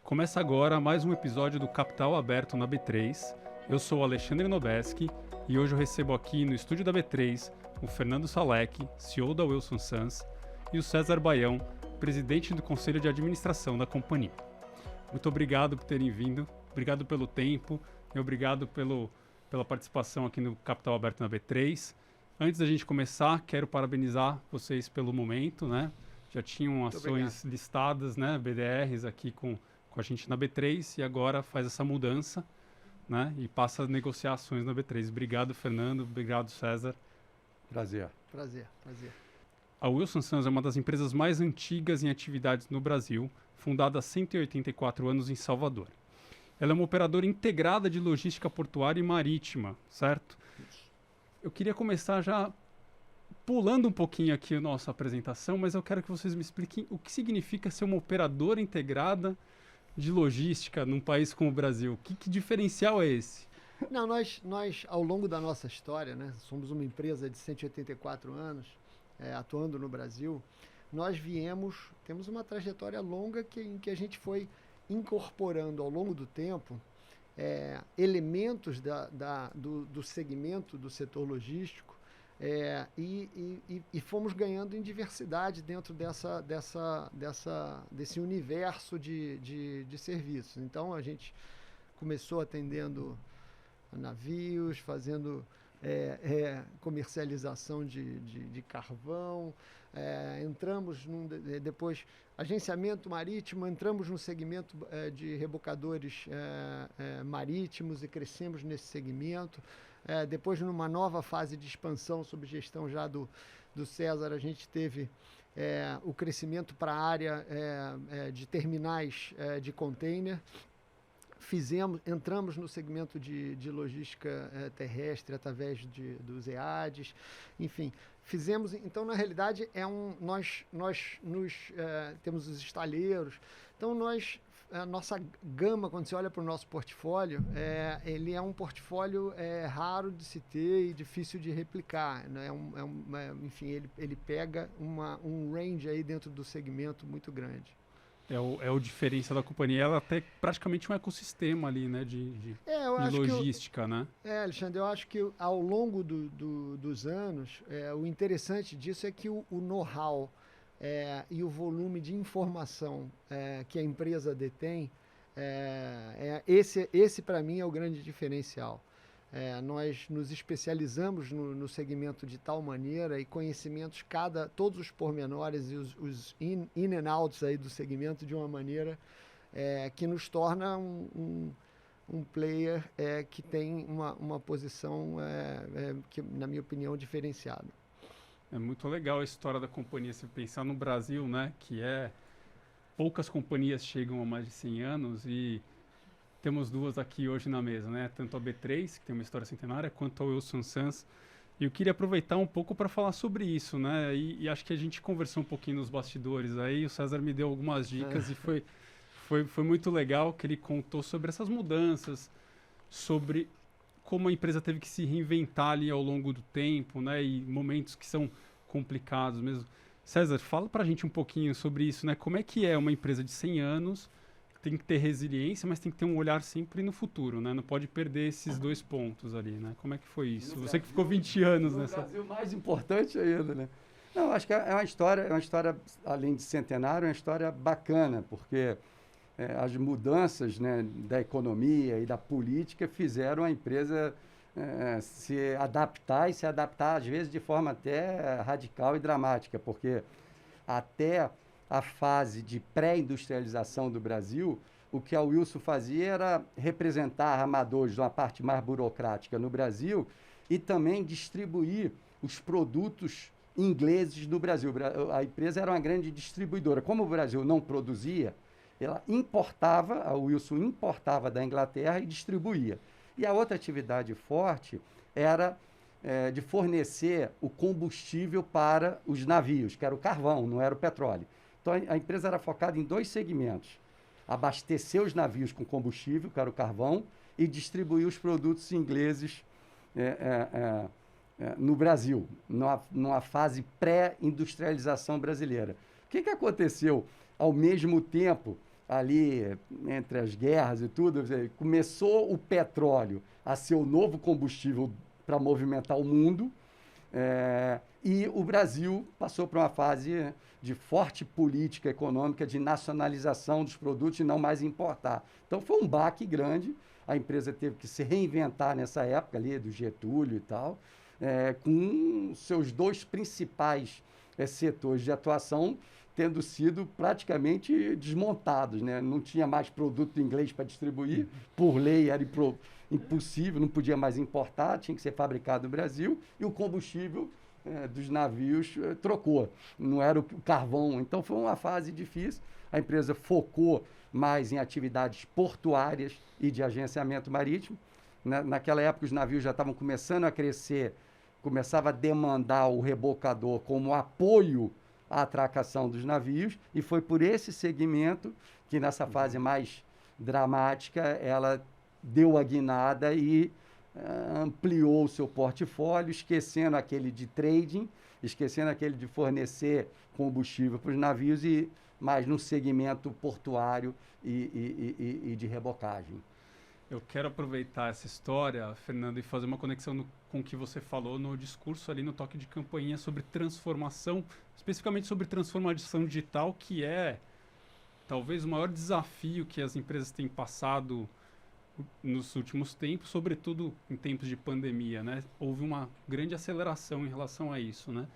Começa agora mais um episódio do Capital Aberto na B3. Eu sou o Alexandre Nobeski e hoje eu recebo aqui no estúdio da B3 o Fernando Salek, CEO da Wilson Sons, e o César Baião, presidente do Conselho de Administração da companhia. Muito obrigado por terem vindo, obrigado pelo tempo e obrigado pela participação aqui no Capital Aberto na B3. Antes da gente começar, quero parabenizar vocês pelo momento, né? Já tinham ações listadas, né, BDRs aqui com a gente na B3 e agora faz essa mudança, né, e passa a negociar ações na B3. Obrigado, Fernando. Obrigado, César. Prazer. A Wilson Sons é uma das empresas mais antigas em atividades no Brasil, fundada há 184 anos em Salvador. Ela é uma operadora integrada de logística portuária e marítima, certo? Eu queria começar já pulando um pouquinho aqui a nossa apresentação, mas eu quero que vocês me expliquem o que significa ser uma operadora integrada de logística num país como o Brasil. Que diferencial é esse? Não, nós, ao longo da nossa história, né, somos uma empresa de 184 anos, atuando no Brasil. Nós temos uma trajetória longa em que a gente foi incorporando ao longo do tempo elementos do segmento do setor logístico e fomos ganhando em diversidade dentro desse universo de serviços. Então a gente começou atendendo navios, fazendo comercialização de carvão, entramos depois agenciamento marítimo, entramos no segmento de rebocadores marítimos e crescemos nesse segmento. Depois, numa nova fase de expansão sob gestão já do César, a gente teve o crescimento para a área de terminais de container. Entramos no segmento de logística terrestre através dos EADs, enfim, fizemos. Então, na realidade, nós temos os estaleiros. Então, a nossa gama, quando você olha para o nosso portfólio, ele é um portfólio raro de se ter e difícil de replicar, né? Enfim, ele pega um range aí dentro do segmento muito grande. É o diferencial da companhia. Ela até praticamente um ecossistema ali, né, de logística, né? Alexandre, eu acho que ao longo dos anos, o interessante disso é que o know-how e o volume de informação que a empresa detém, esse para mim é o grande diferencial. Nós nos especializamos no segmento de tal maneira e conhecimentos todos os pormenores e os in and outs aí do segmento de uma maneira que nos torna um player que tem uma posição que, na minha opinião, diferenciada. É muito legal a história da companhia. Se pensar no Brasil, né, poucas companhias chegam a mais de 100 anos e temos duas aqui hoje na mesa, né? Tanto a B3, que tem uma história centenária, quanto a Wilson Sons. E eu queria aproveitar um pouco para falar sobre isso, né? E acho que a gente conversou um pouquinho nos bastidores aí, o César me deu algumas dicas e foi muito legal que ele contou sobre essas mudanças, sobre como a empresa teve que se reinventar ali ao longo do tempo, né? E momentos que são complicados mesmo. César, fala para a gente um pouquinho sobre isso, né? Como é que é uma empresa de 100 anos, tem que ter resiliência, mas tem que ter um olhar sempre no futuro, né? Não pode perder esses dois pontos ali, né? Como é que foi isso? Você que ficou 20 anos nessa... No Brasil, mais importante ainda, né? Não, acho que é uma história, além de centenário, é uma história bacana, porque as mudanças, né, da economia e da política fizeram a empresa se adaptar às vezes de forma até radical e dramática, porque até a fase de pré-industrialização do Brasil, o que a Wilson fazia era representar armadores de uma parte mais burocrática no Brasil e também distribuir os produtos ingleses do Brasil. A empresa era uma grande distribuidora. Como o Brasil não produzia, a Wilson importava da Inglaterra e distribuía. E a outra atividade forte era de fornecer o combustível para os navios, que era o carvão, não era o petróleo. Então, a empresa era focada em dois segmentos: abastecer os navios com combustível, que era o carvão, e distribuir os produtos ingleses no Brasil, numa fase pré-industrialização brasileira. O que aconteceu ao mesmo tempo ali entre as guerras e tudo, começou o petróleo a ser o novo combustível para movimentar o mundo, e o Brasil passou por uma fase de forte política econômica de nacionalização dos produtos e não mais importar. Então foi um baque grande, a empresa teve que se reinventar nessa época ali, do Getúlio e tal, com seus dois principais setores de atuação tendo sido praticamente desmontados, né? Não tinha mais produto inglês para distribuir, por lei era impossível, não podia mais importar, tinha que ser fabricado no Brasil, e o combustível dos navios trocou, não era o carvão. Então foi uma fase difícil, a empresa focou mais em atividades portuárias e de agenciamento marítimo. Naquela época os navios já estavam começando a crescer, começava a demandar o rebocador como apoio à atracação dos navios, e foi por esse segmento que nessa fase mais dramática ela deu a guinada e ampliou o seu portfólio, esquecendo aquele de trading, esquecendo aquele de fornecer combustível para os navios, e mais no segmento portuário e de rebocagem. Eu quero aproveitar essa história, Fernando, e fazer uma conexão com o que você falou no discurso ali no toque de campainha sobre transformação, especificamente sobre transformação digital, que é talvez o maior desafio que as empresas têm passado nos últimos tempos, sobretudo em tempos de pandemia, né? Houve uma grande aceleração em relação a isso, né?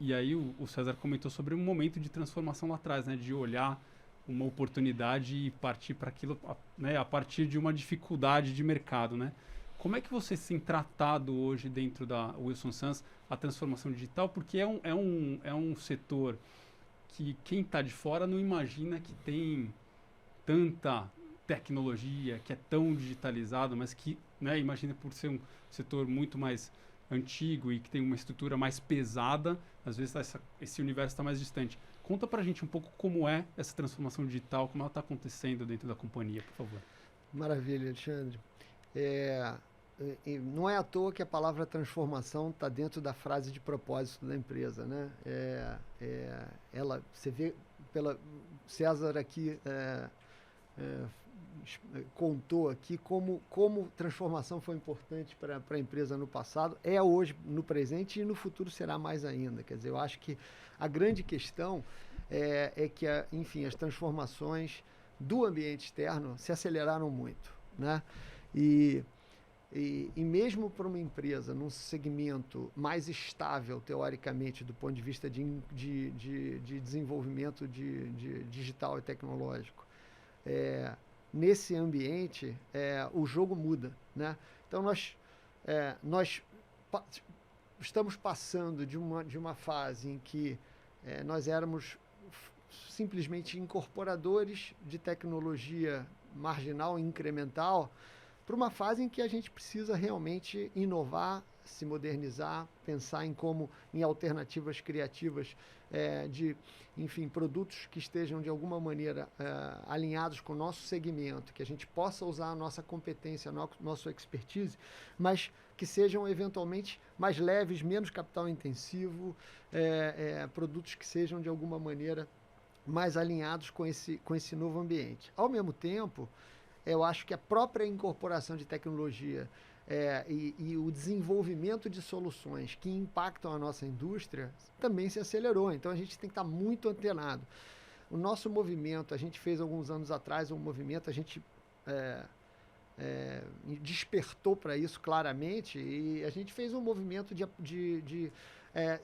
E aí o César comentou sobre um momento de transformação lá atrás, né? De olhar uma oportunidade e partir para aquilo, né, a partir de uma dificuldade de mercado, né? Como é que você tem tratado hoje dentro da Wilson Sons a transformação digital? Porque é um setor que quem está de fora não imagina que tem tanta tecnologia, que é tão digitalizado, mas que, né, imagina por ser um setor muito mais antigo e que tem uma estrutura mais pesada, às vezes esse universo está mais distante. Conta pra gente um pouco como é essa transformação digital, como ela está acontecendo dentro da companhia, por favor. Maravilha, Alexandre. Não é à toa que a palavra transformação está dentro da frase de propósito da empresa, né? Você vê pela César aqui contou aqui como transformação foi importante para a empresa no passado, é hoje no presente e no futuro será mais ainda. Quer dizer, eu acho que a grande questão é que, enfim, as transformações do ambiente externo se aceleraram muito, né? E mesmo para uma empresa num segmento mais estável, teoricamente, do ponto de vista de desenvolvimento digital e tecnológico, nesse ambiente, o jogo muda, né? Então, nós estamos passando de uma fase em que nós éramos simplesmente incorporadores de tecnologia marginal e incremental, para uma fase em que a gente precisa realmente inovar, se modernizar, pensar em alternativas criativas enfim, produtos que estejam de alguma maneira alinhados com o nosso segmento, que a gente possa usar a nossa competência, a nossa expertise, mas que sejam eventualmente mais leves, menos capital intensivo, produtos que sejam de alguma maneira mais alinhados com esse novo ambiente. Ao mesmo tempo, eu acho que a própria incorporação de tecnologia e o desenvolvimento de soluções que impactam a nossa indústria também se acelerou. Então, a gente tem que estar muito antenado. O nosso movimento, a gente fez alguns anos atrás um movimento, a gente despertou para isso claramente, e a gente fez um movimento de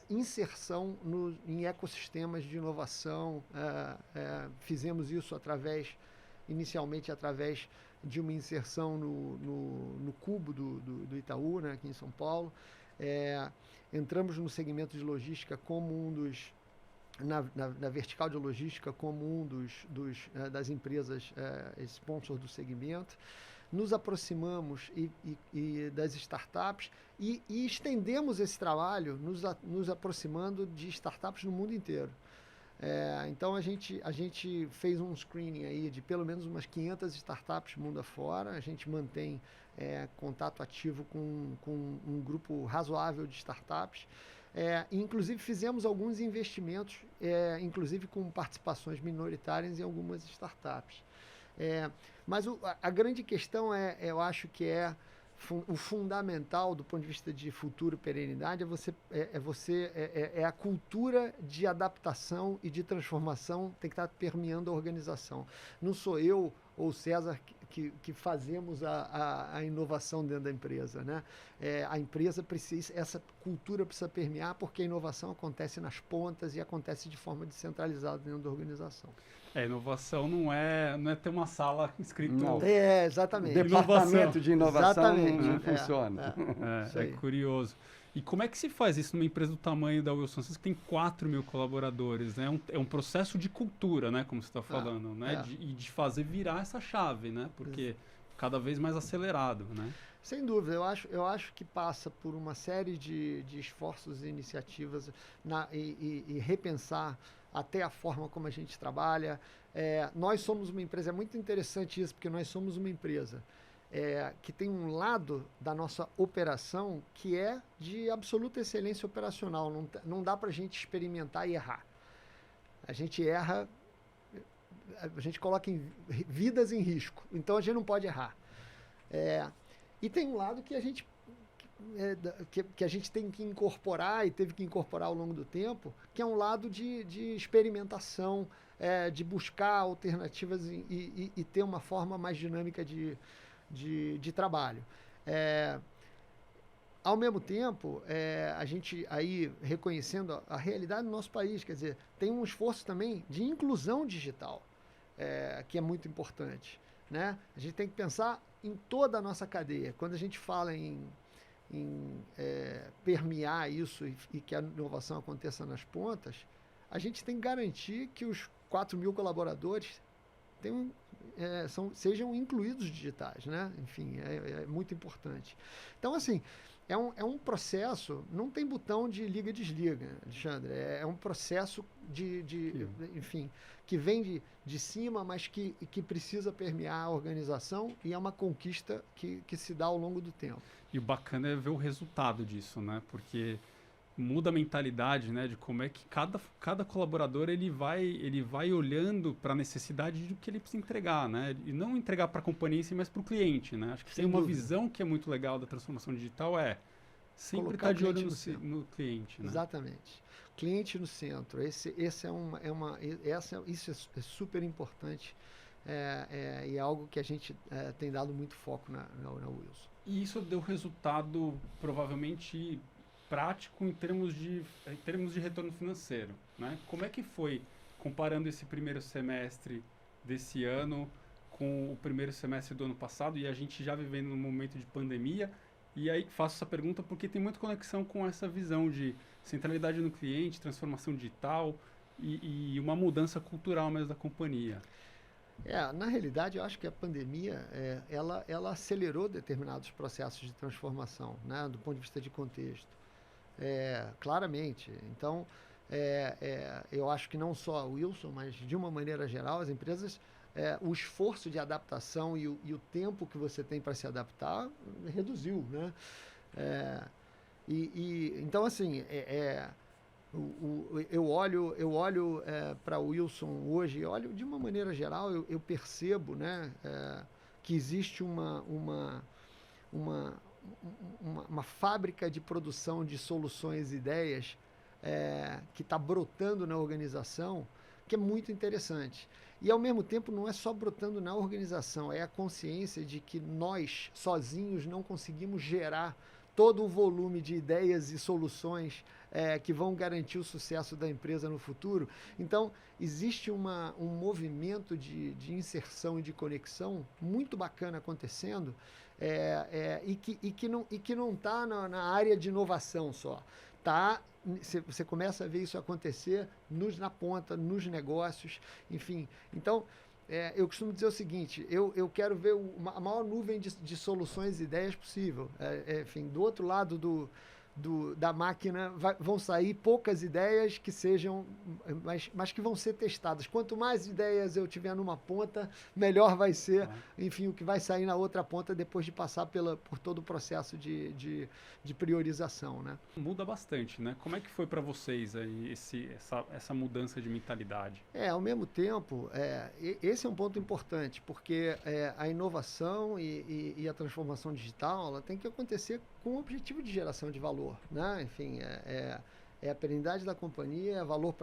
inserção em ecossistemas de inovação. Fizemos isso inicialmente através de uma inserção no Cubo do Itaú, né, aqui em São Paulo. Entramos no segmento de logística como na vertical de logística como das empresas sponsor do segmento. Nos aproximamos das startups e estendemos esse trabalho nos aproximando de startups no mundo inteiro. Então, a gente fez um screening aí de pelo menos umas 500 startups mundo afora. A gente mantém contato ativo com um grupo razoável de startups. Inclusive fizemos alguns investimentos, inclusive com participações minoritárias em algumas startups. Mas a grande questão eu acho que o fundamental do ponto de vista de futuro e perenidade é a cultura de adaptação e de transformação tem que estar permeando a organização. Não sou eu ou o César que fazemos a inovação dentro da empresa, né? A empresa precisa, essa cultura precisa permear porque a inovação acontece nas pontas e acontece de forma descentralizada dentro da organização. Inovação não é ter uma sala escrito... Não. Exatamente. Departamento de inovação Exatamente. não funciona. É curioso. E como é que se faz isso numa empresa do tamanho da Wilson Sons, que tem 4 mil colaboradores, né? É um processo de cultura, né? Como você está falando, né? De fazer virar essa chave, né? Porque cada vez mais acelerado, né? Sem dúvida, eu acho que passa por uma série de esforços e iniciativas e repensar até a forma como a gente trabalha. Nós somos uma empresa, é muito interessante isso, porque nós somos uma empresa que tem um lado da nossa operação que é de absoluta excelência operacional. Não dá para a gente experimentar e errar. A gente erra, a gente coloca vidas em risco. Então a gente não pode errar. E tem um lado que a gente que a gente tem que incorporar e teve que incorporar ao longo do tempo, que é um lado de experimentação, de buscar alternativas e ter uma forma mais dinâmica de trabalho. Ao mesmo tempo, a gente aí reconhecendo a realidade do nosso país, quer dizer, tem um esforço também de inclusão digital, que é muito importante, né? A gente tem que pensar em toda a nossa cadeia. Quando a gente fala em permear isso e que a inovação aconteça nas pontas, a gente tem que garantir que os 4 mil colaboradores sejam incluídos digitais, né? Enfim, é muito importante. Então, assim, é um processo, não tem botão de liga e desliga, Alexandre, é um processo enfim, que vem de cima, mas que precisa permear a organização e é uma conquista que se dá ao longo do tempo. E o bacana é ver o resultado disso, né? Porque muda a mentalidade, né? De como é que cada colaborador ele vai olhando para a necessidade do que ele precisa entregar, né? E não entregar para a companhia, mas para o cliente, né? Acho que tem uma visão que é muito legal da transformação digital, sempre estar de olho no cliente, né? Exatamente. Cliente no centro. Isso é super importante e é algo que a gente tem dado muito foco na Wilson. E isso deu resultado provavelmente prático em termos de retorno financeiro, né? Como é que foi comparando esse primeiro semestre desse ano com o primeiro semestre do ano passado e a gente já vivendo num momento de pandemia? E aí faço essa pergunta porque tem muita conexão com essa visão de centralidade no cliente, transformação digital e uma mudança cultural mesmo da companhia. Na realidade, eu acho que a pandemia ela acelerou determinados processos de transformação, né, do ponto de vista de contexto. Claramente. Então, eu acho que não só a Wilson, mas de uma maneira geral, as empresas, o esforço de adaptação e o tempo que você tem para se adaptar reduziu, né? Então, assim, eu olho para a Wilson hoje, olho de uma maneira geral, eu percebo, né, que existe uma fábrica de produção de soluções e ideias que está brotando na organização, que é muito interessante. E, ao mesmo tempo, não é só brotando na organização, é a consciência de que nós, sozinhos, não conseguimos gerar todo o volume de ideias e soluções que vão garantir o sucesso da empresa no futuro. Então, existe um movimento de inserção e de conexão muito bacana acontecendo e que não está na área de inovação só. Você começa a ver isso acontecer na ponta, nos negócios, enfim. Então, eu costumo dizer o seguinte, eu quero ver a maior nuvem de soluções e ideias possível. Enfim, do outro lado da máquina, vão sair poucas ideias que sejam, mas que vão ser testadas. Quanto mais ideias eu tiver numa ponta, melhor vai ser, enfim, o que vai sair na outra ponta depois de passar por todo o processo de priorização, né? Muda bastante, né? Como é que foi para vocês aí essa mudança de mentalidade? Ao mesmo tempo, esse é um ponto importante, porque a inovação e a transformação digital, ela tem que acontecer com o objetivo de geração de valor, né? Enfim, a perenidade da companhia, é valor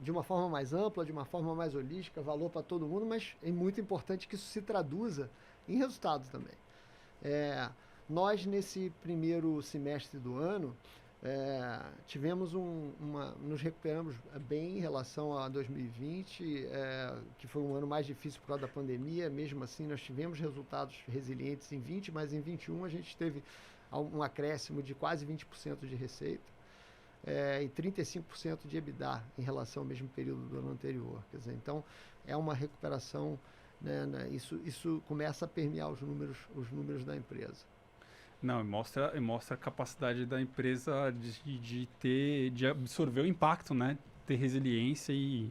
de uma forma mais ampla, de uma forma mais holística, valor para todo mundo, mas é muito importante que isso se traduza em resultados também. Nós, nesse primeiro semestre do ano, tivemos nos recuperamos bem em relação a 2020, que foi um ano mais difícil por causa da pandemia. Mesmo assim, nós tivemos resultados resilientes em 20, mas em 21 a gente teve um acréscimo de quase 20% de receita e 35% de EBITDA em relação ao mesmo período do ano anterior. Quer dizer, então, é uma recuperação, né, isso começa a permear os números da empresa. Não, mostra a capacidade da empresa de absorver o impacto, né? Ter resiliência e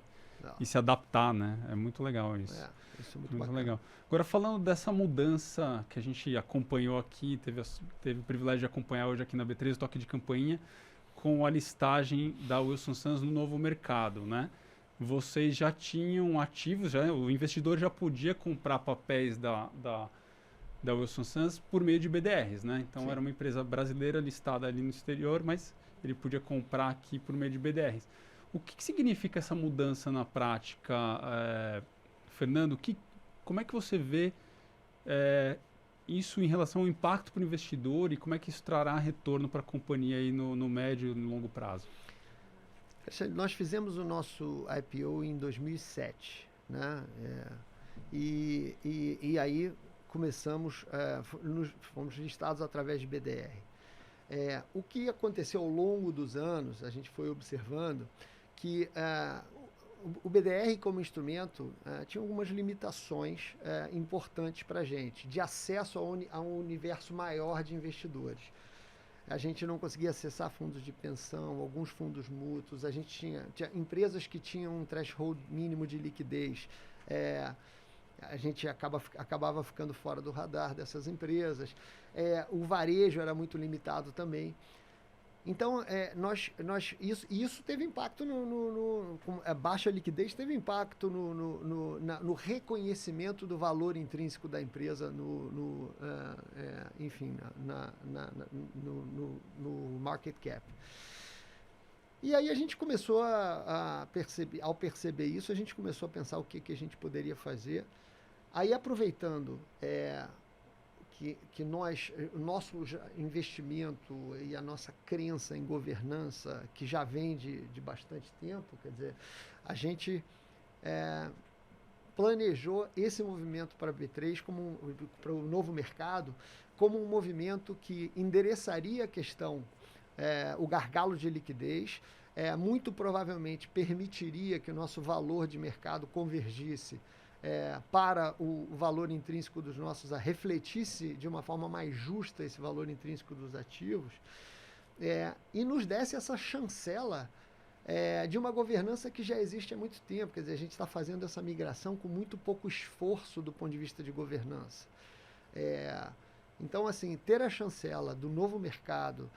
se adaptar, né? É muito legal isso. Isso é muito bacana. Legal. Agora, falando dessa mudança que a gente acompanhou aqui, teve o privilégio de acompanhar hoje aqui na B3, o toque de campainha, com a listagem da Wilson Sons no novo mercado, né? Vocês já tinham ativos, o investidor já podia comprar papéis da Wilson Sons por meio de BDRs, né? Então, era uma empresa brasileira listada ali no exterior, mas ele podia comprar aqui por meio de BDRs. O que significa essa mudança na prática, Fernando? Como é que você vê isso em relação ao impacto para o investidor e como é que isso trará retorno para a companhia aí no médio e no longo prazo? Nós fizemos o nosso IPO em 2007, né? E aí começamos, fomos listados através de BDR. O que aconteceu ao longo dos anos, a gente foi observando que o BDR como instrumento tinha algumas limitações importantes para a gente, de acesso a um universo maior de investidores. A gente não conseguia acessar fundos de pensão, alguns fundos mútuos, a gente tinha empresas que tinham um threshold mínimo de liquidez. A gente acabava ficando fora do radar dessas empresas. O varejo era muito limitado também. Então, isso teve impacto com a baixa liquidez, teve impacto no reconhecimento do valor intrínseco da empresa, enfim, no market cap. E aí a gente começou a perceber, ao perceber isso, a gente começou a pensar o que a gente poderia fazer. Aí, aproveitando que o nosso investimento e a nossa crença em governança, que já vem de bastante tempo, quer dizer, a gente planejou esse movimento para a B3, para o novo mercado, como um movimento que endereçaria a questão, o gargalo de liquidez, muito provavelmente permitiria que o nosso valor de mercado convergisse para o valor intrínseco dos nossos, refletisse de uma forma mais justa esse valor intrínseco dos ativos, e nos desse essa chancela de uma governança que já existe há muito tempo. Quer dizer, a gente está fazendo essa migração com muito pouco esforço do ponto de vista de governança. Então, assim, ter a chancela do novo mercado,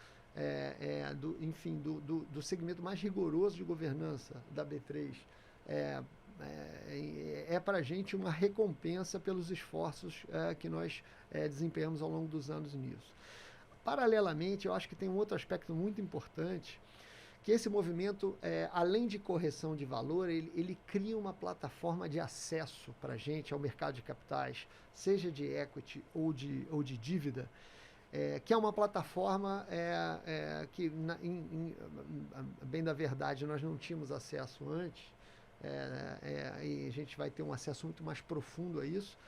enfim, do segmento mais rigoroso de governança da B3, para a gente uma recompensa pelos esforços que nós desempenhamos ao longo dos anos nisso. Paralelamente, eu acho que tem um outro aspecto muito importante, que esse movimento, além de correção de valor, ele cria uma plataforma de acesso para a gente ao mercado de capitais, seja de equity ou de dívida, que é uma plataforma que, bem da verdade, nós não tínhamos acesso antes, e a gente vai ter um acesso muito mais profundo a isso,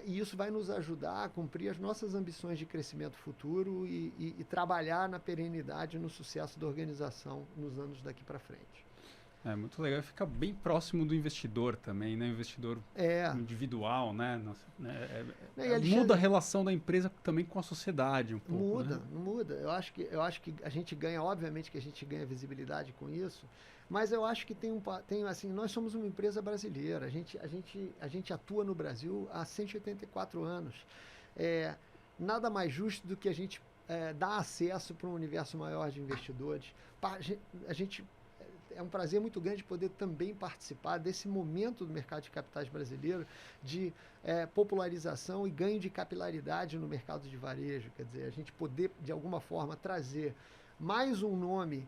e isso vai nos ajudar a cumprir as nossas ambições de crescimento futuro e trabalhar na perenidade e no sucesso da organização nos anos daqui para frente. É muito legal, fica bem próximo do investidor também, né? Investidor individual, né? Nossa, muda a relação da empresa também com a sociedade um pouco. Muda, né? muda. Eu acho que a gente ganha, obviamente que a gente ganha visibilidade com isso, mas eu acho que tem assim, nós somos uma empresa brasileira, a gente atua no Brasil há 184 anos. Nada mais justo do que a gente dar acesso para um universo maior de investidores. É um prazer muito grande poder também participar desse momento do mercado de capitais brasileiro de popularização e ganho de capilaridade no mercado de varejo. Quer dizer, a gente poder, de alguma forma, trazer mais um nome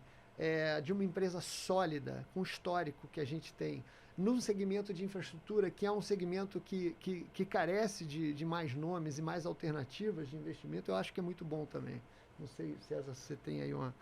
de uma empresa sólida, com histórico que a gente tem, num segmento de infraestrutura, que é um segmento que carece de mais nomes e mais alternativas de investimento, eu acho que é muito bom também. Não sei, César, se você tem aí uma...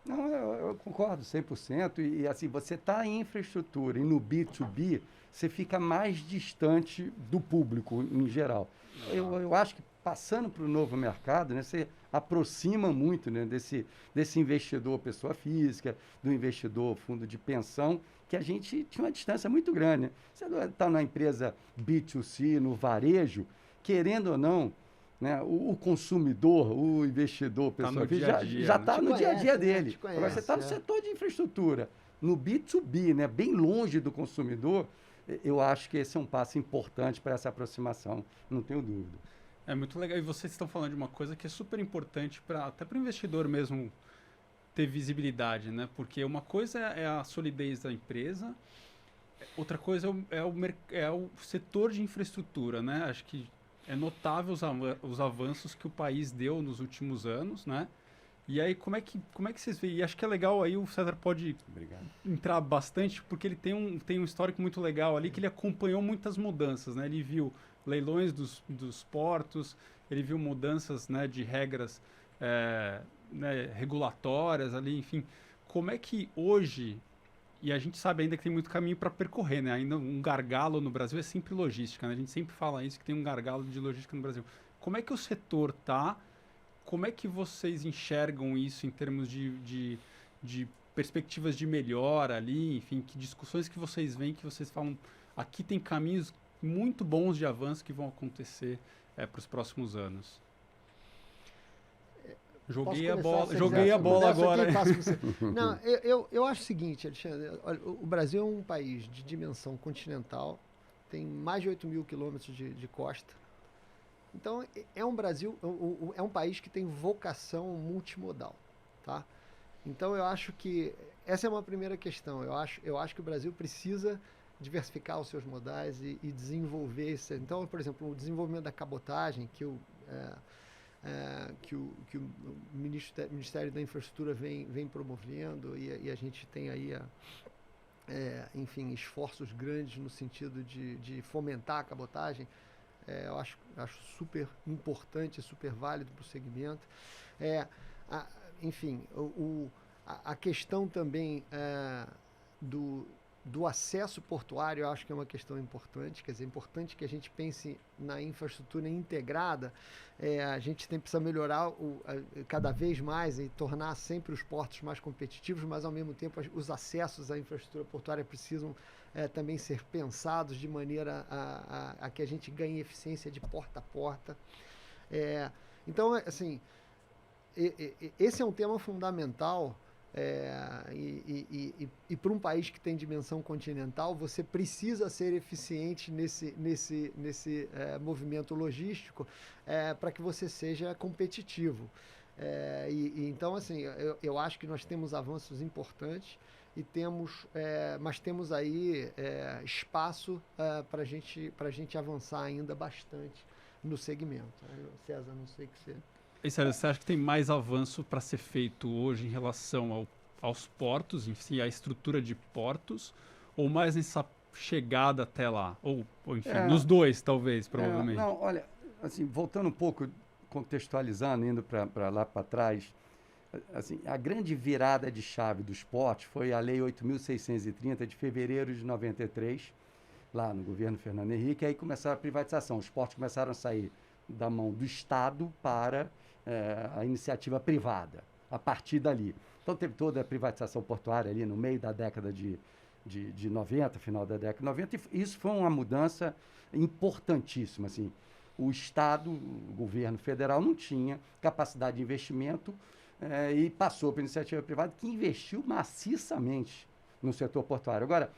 Não, eu concordo 100%. E assim, você está em infraestrutura e no B2B, você fica mais distante do público em geral. Eu acho que passando para o novo mercado, né, você aproxima muito, né, desse investidor pessoa física, do investidor fundo de pensão, que a gente tinha uma distância muito grande. Né? Você está na empresa B2C, no varejo, querendo ou não, né, o consumidor, o investidor, pessoa física, já está no dia a dia dele. Agora, você está no setor de infraestrutura, no B2B, né, bem longe do consumidor, eu acho que esse é um passo importante para essa aproximação, não tenho dúvida. É muito legal. E vocês estão falando de uma coisa que é super importante até para o investidor mesmo ter visibilidade, né? Porque uma coisa é a solidez da empresa, outra coisa é o setor de infraestrutura, né? Acho que é notável os avanços que o país deu nos últimos anos, né? E aí, como é que vocês veem? E acho que é legal aí, o César pode entrar bastante, porque ele tem um histórico muito legal ali, que ele acompanhou muitas mudanças, né? Ele viu leilões dos portos, ele viu mudanças, né, de regras né, regulatórias ali, enfim. Como é que hoje, e a gente sabe ainda que tem muito caminho para percorrer, né? Ainda um gargalo no Brasil é sempre logística, né? A gente sempre fala isso, que tem um gargalo de logística no Brasil. Como é que o setor está? Como é que vocês enxergam isso em termos de perspectivas de melhora ali? Enfim, que discussões que vocês veem, que vocês falam, aqui tem caminhos muito bons de avanço que vão acontecer para os próxos anos. Joguei a bola agora. Não, eu acho o seguinte, Alexandre, olha, o Brasil é um país de dimensão continental, tem mais de 8 mil quilômetros de costa. Então, é um país que tem vocação multimodal, tá? Então, eu acho que essa é uma primeira questão. Eu acho que o Brasil precisa diversificar os seus modais e desenvolver isso. Então, por exemplo, o desenvolvimento da cabotagem, que o Ministério da Infraestrutura vem promovendo e a gente tem aí, enfim, esforços grandes no sentido de fomentar a cabotagem. Eu acho super importante, super válido para o segmento. Enfim, a questão também do acesso portuário, eu acho que é uma questão importante. Quer dizer, é importante que a gente pense na infraestrutura integrada. A gente precisa melhorar cada vez mais e tornar sempre os portos mais competitivos, mas ao mesmo tempo os acessos à infraestrutura portuária precisam também ser pensados de maneira a que a gente ganhe eficiência de porta a porta. Então, assim, esse é um tema fundamental. E para um país que tem dimensão continental, você precisa ser eficiente nesse movimento logístico para que você seja competitivo. Então, assim, eu acho que nós temos avanços importantes mas temos aí espaço para a gente avançar ainda bastante no segmento. César, não sei o que você... E César, você acha que tem mais avanço para ser feito hoje em relação aos portos, em si, a estrutura de portos, ou mais nessa chegada até lá? Ou enfim, nos dois, talvez, provavelmente. Não, olha, assim, voltando um pouco, contextualizando, indo para lá para trás, assim, a grande virada de chave dos portos foi a Lei 8.630 de fevereiro de 93, lá no governo Fernando Henrique, aí começaram a privatização. Os portos começaram a sair da mão do Estado para a iniciativa privada, a partir dali. Então, teve toda a privatização portuária ali no meio da década de de 90, final da década de 90, e isso foi uma mudança importantíssima. Assim. O Estado, o governo federal, não tinha capacidade de investimento e passou para a iniciativa privada, que investiu maciçamente no setor portuário. Agora,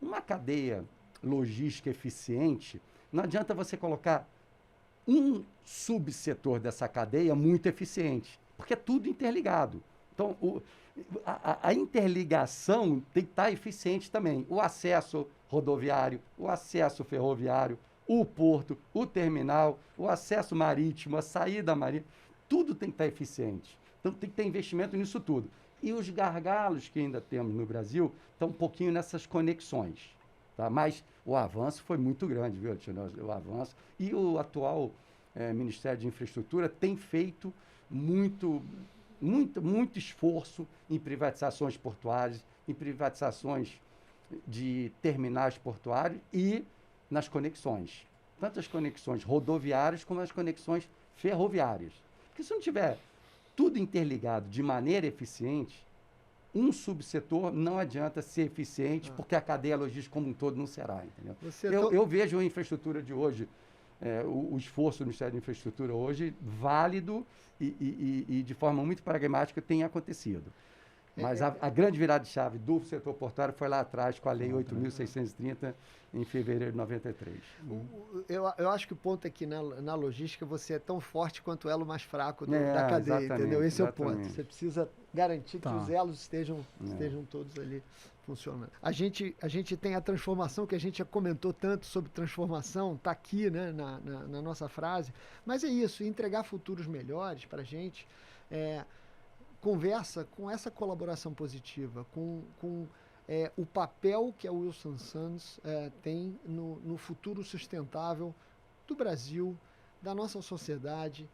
uma cadeia logística eficiente, não adianta você colocar um subsetor dessa cadeia muito eficiente, porque é tudo interligado. Então, a interligação tem que estar eficiente também. O acesso rodoviário, o acesso ferroviário, o porto, o terminal, o acesso marítimo, a saída marítima, tudo tem que estar eficiente. Então, tem que ter investimento nisso tudo. E os gargalos que ainda temos no Brasil estão um pouquinho nessas conexões. Tá? Mas o avanço foi muito grande, viu, Alexandre? O avanço. E o atual Ministério de Infraestrutura tem feito muito esforço em privatizações portuárias, em privatizações de terminais portuários e nas conexões. Tanto as conexões rodoviárias como as conexões ferroviárias. Porque se não tiver tudo interligado de maneira eficiente, um subsetor não adianta ser eficiente, porque a cadeia logística como um todo não será, entendeu? Eu vejo a infraestrutura de hoje, o esforço do Ministério da Infraestrutura hoje, válido e de forma muito pragmática tem acontecido. Mas a grande virada de chave do setor portuário foi lá atrás, com a Lei 8.630, em fevereiro de 93. Eu acho que o ponto é que na logística você é tão forte quanto o elo mais fraco da cadeia, entendeu? Esse é o ponto. Você precisa garantir que os elos estejam todos ali funcionando. A gente tem a transformação, que a gente já comentou tanto sobre transformação, está aqui, né, na nossa frase, mas é isso, entregar futuros melhores para a gente, conversa com essa colaboração positiva, com o papel que a Wilson Sons tem no futuro sustentável do Brasil, da nossa sociedade,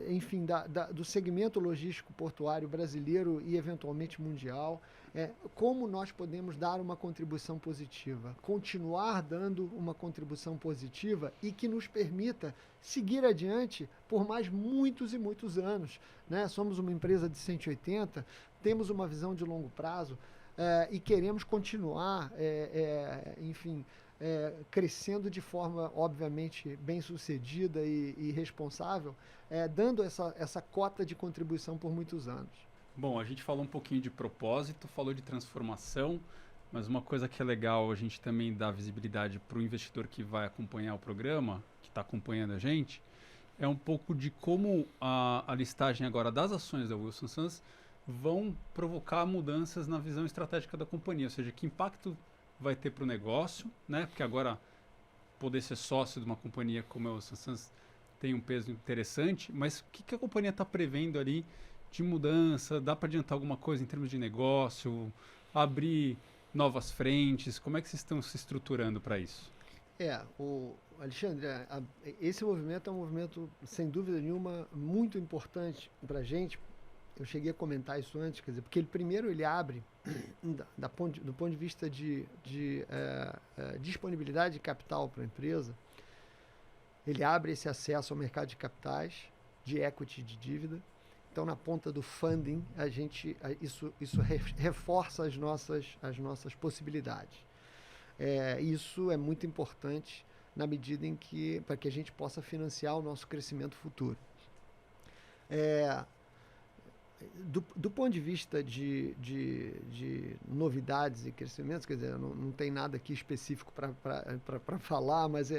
enfim, do segmento logístico portuário brasileiro e eventualmente mundial. Como nós podemos dar uma contribuição positiva, continuar dando uma contribuição positiva e que nos permita seguir adiante por mais muitos e muitos anos, né? Somos uma empresa de 180, temos uma visão de longo prazo e queremos continuar, enfim, crescendo de forma, obviamente, bem-sucedida e responsável, dando essa cota de contribuição por muitos anos. Bom, a gente falou um pouquinho de propósito, falou de transformação, mas uma coisa que é legal a gente também dar visibilidade para o investidor que vai acompanhar o programa, que está acompanhando a gente, é um pouco de como a listagem agora das ações da Wilson Sons vão provocar mudanças na visão estratégica da companhia, ou seja, que impacto vai ter para o negócio, né? Porque agora poder ser sócio de uma companhia como a Wilson Sons tem um peso interessante, mas o que a companhia está prevendo ali de mudança? Dá para adiantar alguma coisa em termos de negócio, abrir novas frentes? Como é que vocês estão se estruturando para isso? Alexandre, esse movimento é um movimento, sem dúvida nenhuma, muito importante para a gente. Eu cheguei a comentar isso antes, quer dizer, porque ele abre, do ponto de vista de disponibilidade de capital para a empresa, ele abre esse acesso ao mercado de capitais, de equity, de dívida. Então, na ponta do funding, isso reforça as nossas possibilidades. Isso é muito importante na medida em que, para que a gente possa financiar o nosso crescimento futuro. Do ponto de vista de novidades e crescimentos, quer dizer, não tem nada aqui específico para falar, mas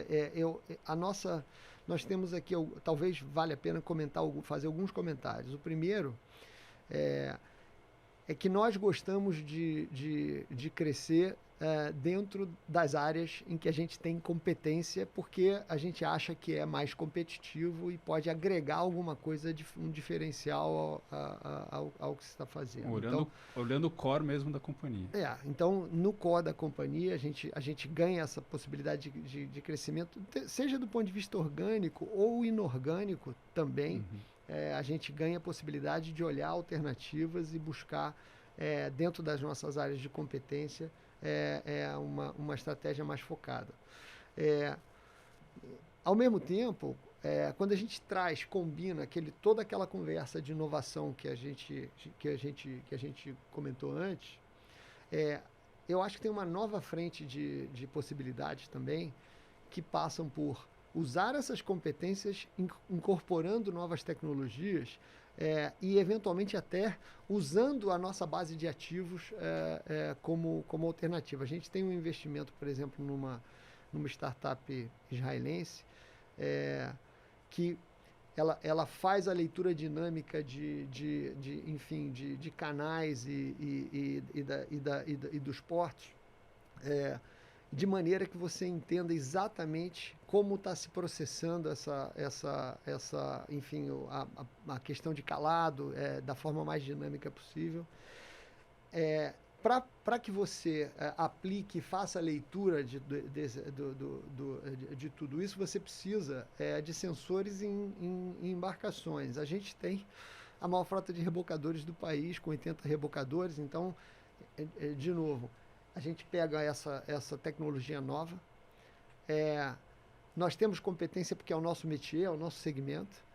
nós temos aqui, talvez valha a pena fazer alguns comentários. O primeiro é que nós gostamos de crescer dentro das áreas em que a gente tem competência, porque a gente acha que é mais competitivo e pode agregar alguma coisa, um diferencial ao que se está fazendo. Olhando o core mesmo da companhia. Então, no core da companhia, a gente ganha essa possibilidade de crescimento, seja do ponto de vista orgânico ou inorgânico também. A gente ganha a possibilidade de olhar alternativas e buscar, dentro das nossas áreas de competência, uma estratégia mais focada. Ao mesmo tempo, quando a gente combina toda aquela conversa de inovação que a gente comentou antes, eu acho que tem uma nova frente de possibilidades também que passam por usar essas competências incorporando novas tecnologias e, eventualmente, até usando a nossa base de ativos como alternativa. A gente tem um investimento, por exemplo, numa startup israelense que ela faz a leitura dinâmica de canais e dos portos de maneira que você entenda exatamente como está se processando a questão de calado de forma mais dinâmica possível. Para que você aplique e faça a leitura de tudo isso, você precisa de sensores em embarcações. A gente tem a maior frota de rebocadores do país, com 80 rebocadores. Então, de novo, a gente pega essa tecnologia nova. Nós temos competência porque é o nosso métier, é o nosso segmento.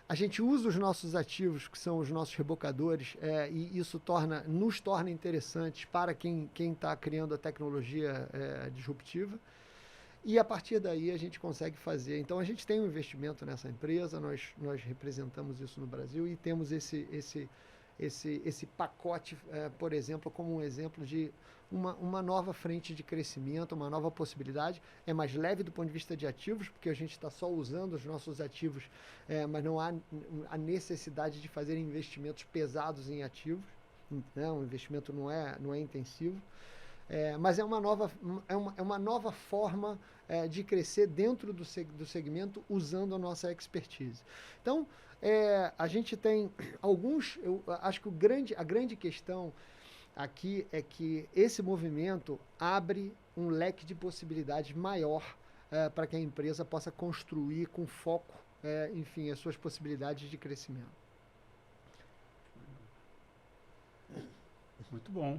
A gente usa os nossos ativos, que são os nossos rebocadores, e isso nos torna interessantes para quem está criando a tecnologia disruptiva. E a partir daí a gente consegue fazer. Então a gente tem um investimento nessa empresa, nós representamos isso no Brasil e temos esse pacote, por exemplo, como um exemplo de uma nova frente de crescimento, uma nova possibilidade. É mais leve do ponto de vista de ativos, porque a gente está só usando os nossos ativos, mas não há a necessidade de fazer investimentos pesados em ativos. O investimento não é intensivo. Mas é uma nova forma de crescer dentro do segmento usando a nossa expertise. Então, a gente tem alguns... Eu acho que a grande questão aqui é que esse movimento abre um leque de possibilidades maior para que a empresa possa construir com foco, as suas possibilidades de crescimento. Muito bom.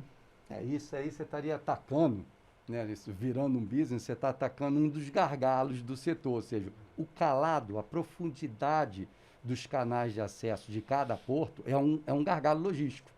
Isso aí você estaria atacando, né, isso, virando um business, você está atacando um dos gargalos do setor, ou seja, o calado, a profundidade dos canais de acesso de cada porto é um gargalo logístico.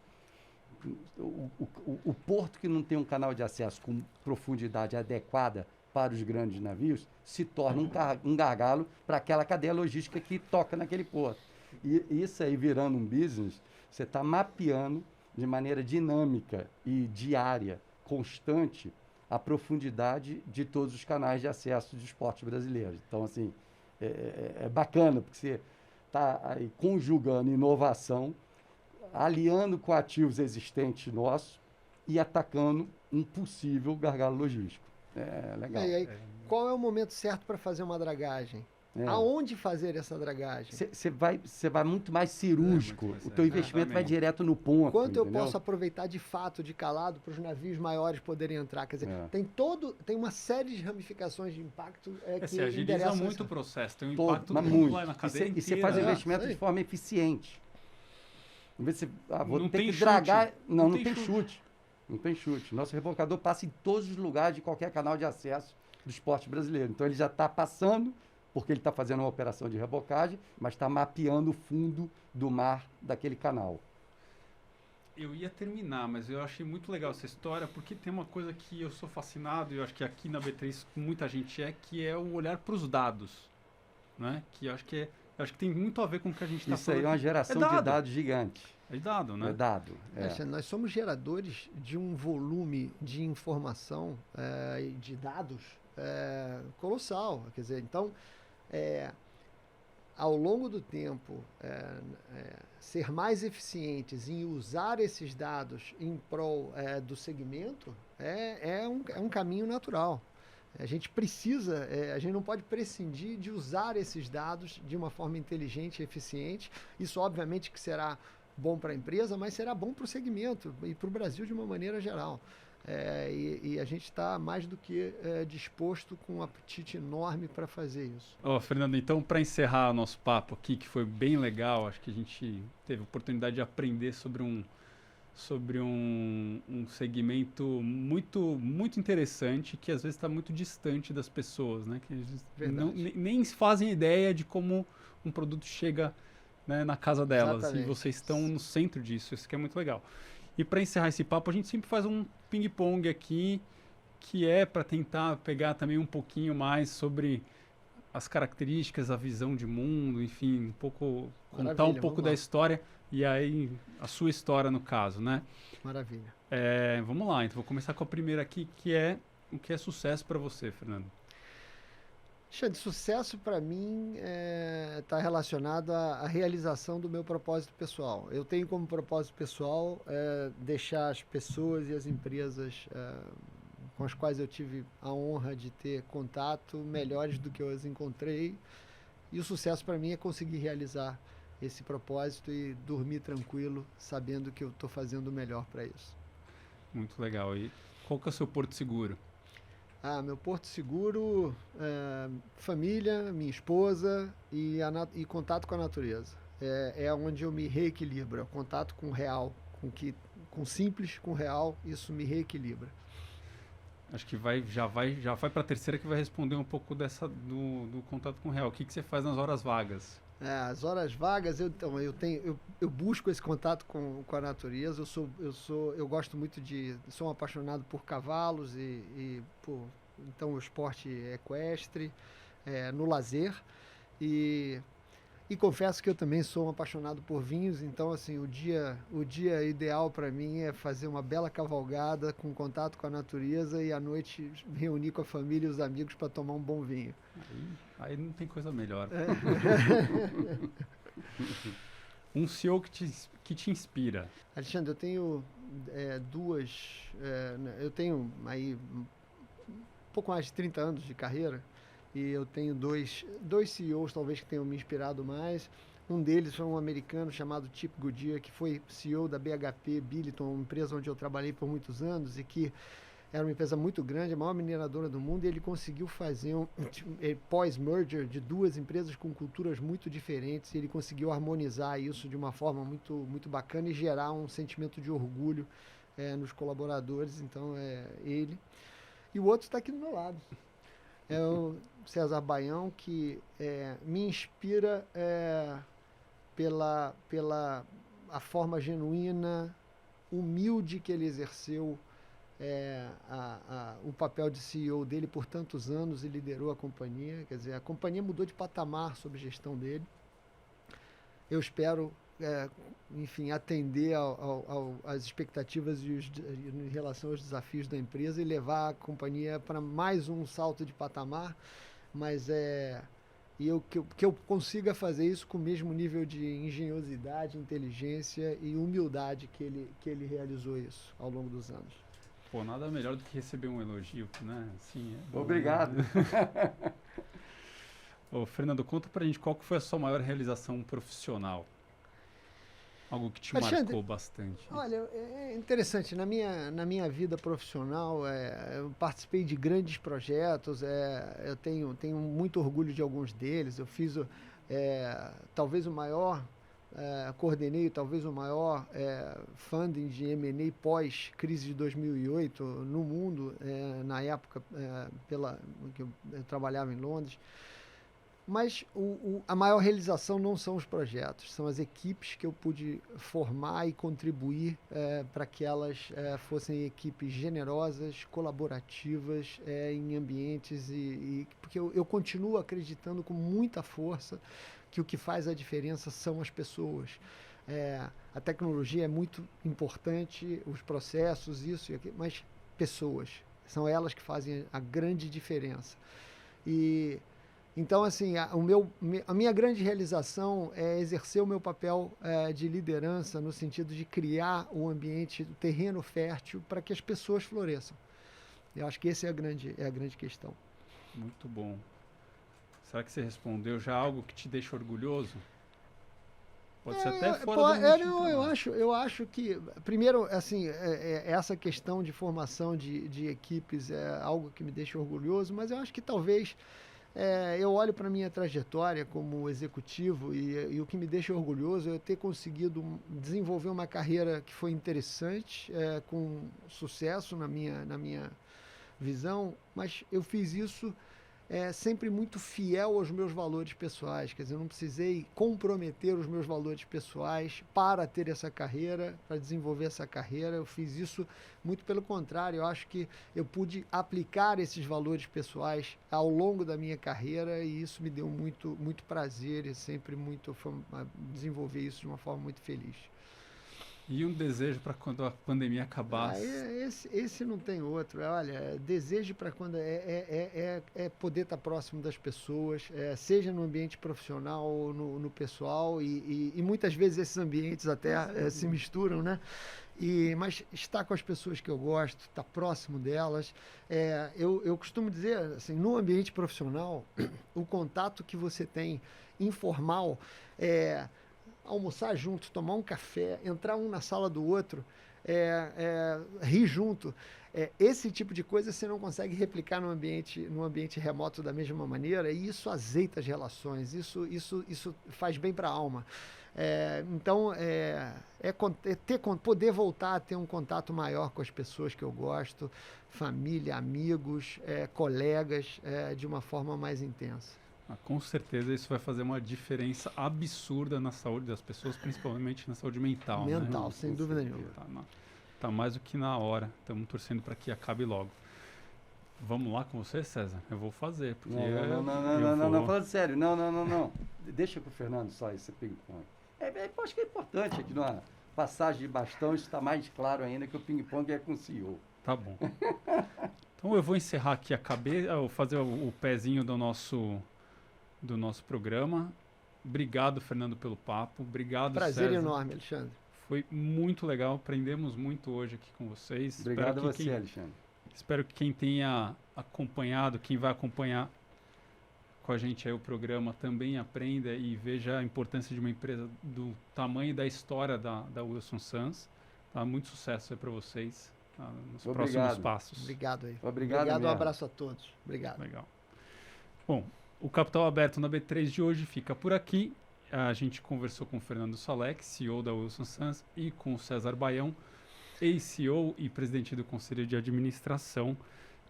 O porto que não tem um canal de acesso com profundidade adequada para os grandes navios se torna um gargalo para aquela cadeia logística que toca naquele porto. E isso aí virando um business, você está mapeando de maneira dinâmica e diária, constante, a profundidade de todos os canais de acesso dos portos brasileiros. Então, assim, é bacana, porque você está aí conjugando inovação, aliando com ativos existentes nossos e atacando um possível gargalo logístico. É legal. E aí, qual é o momento certo para fazer uma dragagem? Aonde fazer essa dragagem? Você vai muito mais cirúrgico, o teu investimento vai direto no ponto. Quanto eu posso aproveitar de fato de calado para os navios maiores poderem entrar? Quer dizer, tem uma série de ramificações de impacto que se agiliza muito o processo, tem um impacto muito lá na cadeia inteira. E você faz o investimento de forma eficiente. Em vez de você, vou não ter que chute. dragar... Não tem chute. Não tem chute. Nosso rebocador passa em todos os lugares de qualquer canal de acesso dos portos brasileiros. Então ele já está passando, porque ele está fazendo uma operação de rebocagem, mas está mapeando o fundo do mar daquele canal. Eu ia terminar, mas eu achei muito legal essa história, porque tem uma coisa que eu sou fascinado, e eu acho que aqui na B3 muita gente que é o olhar para os dados, né? Que eu acho que tem muito a ver com o que a gente está falando. Isso aí é uma geração de dados gigante. É dado, né? É dado. Nós somos geradores de um volume de informação e de dados colossal. Quer dizer, então, ao longo do tempo, ser mais eficientes em usar esses dados em prol do segmento é um caminho natural. A gente precisa, a gente não pode prescindir de usar esses dados de uma forma inteligente e eficiente. Isso, obviamente, que será bom para a empresa, mas será bom para o segmento e para o Brasil de uma maneira geral. E a gente está mais do que disposto, com um apetite enorme para fazer isso. Fernando, então, para encerrar o nosso papo aqui, que foi bem legal, acho que a gente teve a oportunidade de aprender sobre um segmento muito, muito interessante, que às vezes está muito distante das pessoas, né? Que nem fazem ideia de como um produto chega, né, na casa delas. Exatamente. E vocês estão no centro disso, isso que é muito legal. E para encerrar esse papo, a gente sempre faz um ping-pong aqui, que é para tentar pegar também um pouquinho mais sobre as características, a visão de mundo, enfim, contar um pouco da história e aí a sua história no caso, né? Maravilha. Vamos lá, então vou começar com a primeira aqui, que é o que é sucesso para você, Fernando? Xande, sucesso para mim está relacionado à realização do meu propósito pessoal. Eu tenho como propósito pessoal deixar as pessoas e as empresas com as quais eu tive a honra de ter contato melhores do que eu as encontrei. E o sucesso para mim é conseguir realizar esse propósito e dormir tranquilo, sabendo que eu estou fazendo o melhor para isso. Muito legal. E qual que é o seu porto seguro? Meu porto seguro, família, minha esposa e contato com a natureza. É onde eu me reequilibro, contato com o real, com simples, com o real, isso me reequilibra. Acho que já vai para a terceira, que vai responder um pouco do contato com o real. O que você faz nas horas vagas? As horas vagas, eu busco esse contato com a natureza. Eu gosto muito sou um apaixonado por cavalos então o esporte equestre, no lazer e confesso que eu também sou um apaixonado por vinhos. Então assim, o dia ideal para mim é fazer uma bela cavalgada com contato com a natureza e à noite reunir com a família e os amigos para tomar um bom vinho. Aí não tem coisa melhor. Um CEO que te inspira. Alexandre, eu tenho eu tenho aí um pouco mais de 30 anos de carreira e eu tenho dois CEOs talvez que tenham me inspirado mais. Um deles foi um americano chamado Chip Goodyear, que foi CEO da BHP Billiton, uma empresa onde eu trabalhei por muitos anos e que era uma empresa muito grande, a maior mineradora do mundo, e ele conseguiu fazer pós-merger de duas empresas com culturas muito diferentes, e ele conseguiu harmonizar isso de uma forma muito, muito bacana e gerar um sentimento de orgulho nos colaboradores. Então, ele. E o outro está aqui do meu lado. É o César Baião, que me inspira pela a forma genuína, humilde que ele exerceu o papel de CEO dele por tantos anos e liderou a companhia. Quer dizer, a companhia mudou de patamar sob gestão dele. Eu espero, enfim, atender às expectativas em relação aos desafios da empresa e levar a companhia para mais um salto de patamar, mas que eu consiga fazer isso com o mesmo nível de engenhosidade, inteligência e humildade que ele realizou isso ao longo dos anos. Pô, nada melhor do que receber um elogio, né? Assim, obrigado. Ô, Fernando, conta pra gente qual que foi a sua maior realização profissional. Algo que te marcou bastante. Olha, é interessante. Na minha vida profissional, eu participei de grandes projetos. Eu tenho muito orgulho de alguns deles. Eu fiz talvez o maior... coordenei talvez o maior funding de M&A pós-crise de 2008 no mundo, na época que eu trabalhava em Londres. Mas a maior realização não são os projetos, são as equipes que eu pude formar e contribuir para que elas fossem equipes generosas, colaborativas, em ambientes porque eu continuo acreditando com muita força que o que faz a diferença são as pessoas. A tecnologia é muito importante, os processos, isso e aquilo, mas pessoas, são elas que fazem a grande diferença. Então, assim, a minha grande realização é exercer o meu papel de liderança no sentido de criar o ambiente, o terreno fértil para que as pessoas floresçam. Eu acho que essa é a grande questão. Muito bom. Será que você respondeu já algo que te deixa orgulhoso? Pode ser até fora do eu acho que, primeiro, assim, essa questão de formação de equipes é algo que me deixa orgulhoso, mas eu acho que talvez eu olho para a minha trajetória como executivo e o que me deixa orgulhoso é eu ter conseguido desenvolver uma carreira que foi interessante, com sucesso na minha visão, mas eu fiz isso sempre muito fiel aos meus valores pessoais. Quer dizer, eu não precisei comprometer os meus valores pessoais para ter essa carreira, para desenvolver essa carreira. Eu fiz isso muito pelo contrário. Eu acho que eu pude aplicar esses valores pessoais ao longo da minha carreira e isso me deu muito, muito prazer e sempre desenvolver isso de uma forma muito feliz. E um desejo para quando a pandemia acabasse? Esse não tem outro. Olha, desejo para quando é poder estar próximo das pessoas, seja no ambiente profissional ou no pessoal, e muitas vezes esses ambientes até se misturam, né? Mas estar com as pessoas que eu gosto, estar próximo delas. Eu costumo dizer, assim, no ambiente profissional, o contato que você tem informal almoçar junto, tomar um café, entrar um na sala do outro, rir junto. Esse tipo de coisa você não consegue replicar no ambiente remoto da mesma maneira, e isso azeita as relações, isso faz bem para a alma. Então, poder voltar a ter um contato maior com as pessoas que eu gosto, família, amigos, colegas, de uma forma mais intensa. Com certeza isso vai fazer uma diferença absurda na saúde das pessoas, principalmente na saúde mental. Mental, né? sem dúvida nenhuma. Tá mais do que na hora. Estamos torcendo para que acabe logo. Vamos lá com você, César? Eu vou fazer. Porque não, falando sério. Não. Deixa com o Fernando só esse ping-pong. Eu acho que é importante aqui numa passagem de bastão, isso está mais claro ainda que o ping-pong é com o CEO. Tá bom. Então eu vou encerrar aqui eu vou fazer o pezinho do nosso programa. Obrigado, Fernando, pelo papo. Obrigado, Prazer César. enorme, Alexandre. Foi muito legal. Aprendemos muito hoje aqui com vocês. Obrigado a você, Alexandre. Espero que quem tenha acompanhado, quem vai acompanhar com a gente aí o programa, também aprenda e veja a importância de uma empresa do tamanho e da história da Wilson Sons. Tá? Muito sucesso aí para vocês nos próximos passos. Obrigado aí. Obrigado, um abraço a todos. Obrigado. Legal. Bom, o Capital Aberto na B3 de hoje fica por aqui. A gente conversou com o Fernando Salek, CEO da Wilson Sons, e com o César Baião, ex-CEO e presidente do Conselho de Administração.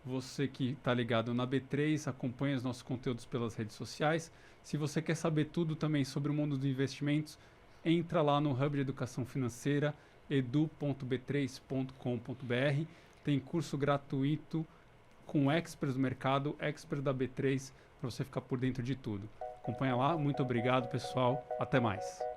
Você que está ligado na B3, acompanha os nossos conteúdos pelas redes sociais. Se você quer saber tudo também sobre o mundo dos investimentos, entra lá no Hub de Educação Financeira, edu.b3.com.br. Tem curso gratuito com experts do mercado, experts da B3, para você ficar por dentro de tudo. Acompanha lá. Muito obrigado, pessoal. Até mais.